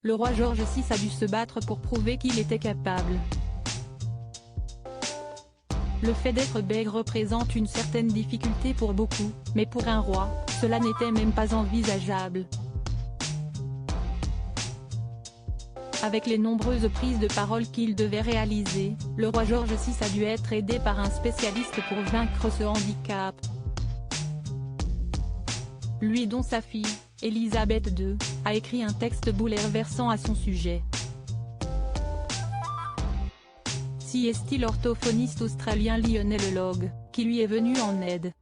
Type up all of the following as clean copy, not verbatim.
le roi George VI a dû se battre pour prouver qu'il était capable. Le fait d'être bègue représente une certaine difficulté pour beaucoup, mais pour un roi, cela n'était même pas envisageable. Avec les nombreuses prises de parole qu'il devait réaliser, le roi George VI a dû être aidé par un spécialiste pour vaincre ce handicap. Lui dont sa fille, Elisabeth II, a écrit un texte bouleversant à son sujet. Si est-il l'orthophoniste australien Lionel Logue, qui lui est venu en aide.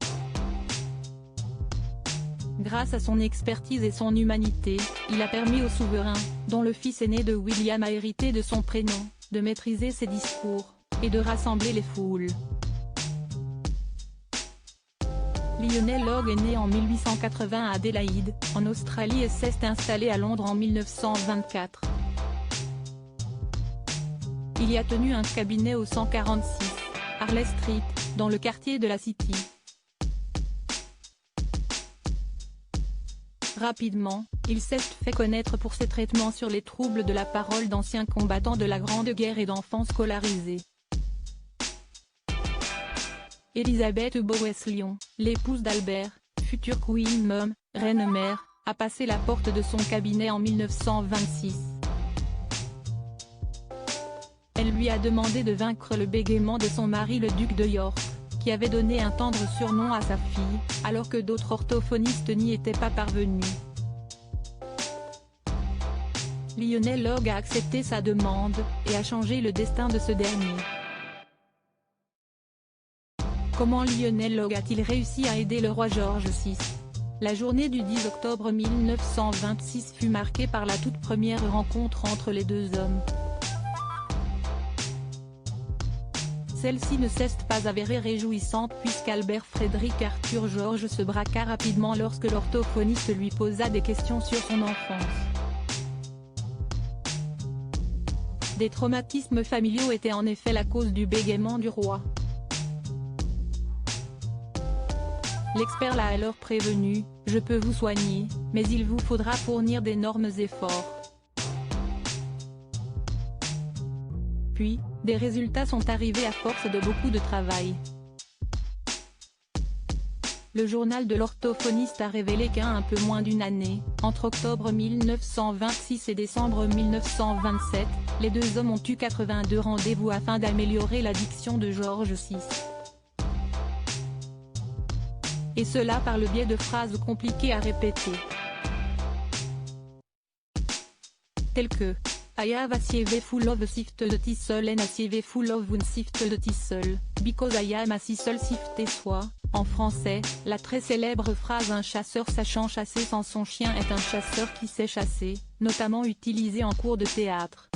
Grâce à son expertise et son humanité, il a permis au souverain, dont le fils aîné de William a hérité de son prénom, de maîtriser ses discours, et de rassembler les foules. Lionel Logue est né en 1880 à Adélaïde, en Australie et s'est installé à Londres en 1924. Il y a tenu un cabinet au 146, Harley Street, dans le quartier de la City. Rapidement, il s'est fait connaître pour ses traitements sur les troubles de la parole d'anciens combattants de la Grande Guerre et d'enfants scolarisés. Elisabeth Bowes-Lyon, l'épouse d'Albert, future Queen Mum, reine-mère, a passé la porte de son cabinet en 1926. Elle lui a demandé de vaincre le bégaiement de son mari le duc de York, qui avait donné un tendre surnom à sa fille, alors que d'autres orthophonistes n'y étaient pas parvenus. Lionel Logue a accepté sa demande, et a changé le destin de ce dernier. Comment Lionel Logue a-t-il réussi à aider le roi George VI? La journée du 10 octobre 1926 fut marquée par la toute première rencontre entre les deux hommes. Celle-ci ne s'est pas avérée réjouissante puisqu'Albert Frédéric Arthur George se braqua rapidement lorsque l'orthophoniste lui posa des questions sur son enfance. Des traumatismes familiaux étaient en effet la cause du bégaiement du roi. L'expert l'a alors prévenu, « Je peux vous soigner, mais il vous faudra fournir d'énormes efforts. » Puis, des résultats sont arrivés à force de beaucoup de travail. Le journal de l'orthophoniste a révélé qu'en un peu moins d'une année, entre octobre 1926 et décembre 1927, les deux hommes ont eu 82 rendez-vous afin d'améliorer la diction de George VI. Et cela par le biais de phrases compliquées à répéter. Telles que I have a sieve full of sifted thistle and a sieve full of unsifted thistle, because I am a thistle sifted soit, en français, la très célèbre phrase « Un chasseur sachant chasser sans son chien est un chasseur qui sait chasser », notamment utilisée en cours de théâtre.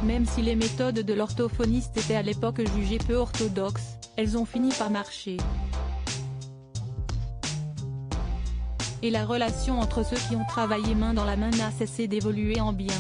Même si les méthodes de l'orthophoniste étaient à l'époque jugées peu orthodoxes, elles ont fini par marcher. Et la relation entre ceux qui ont travaillé main dans la main n'a cessé d'évoluer en bien.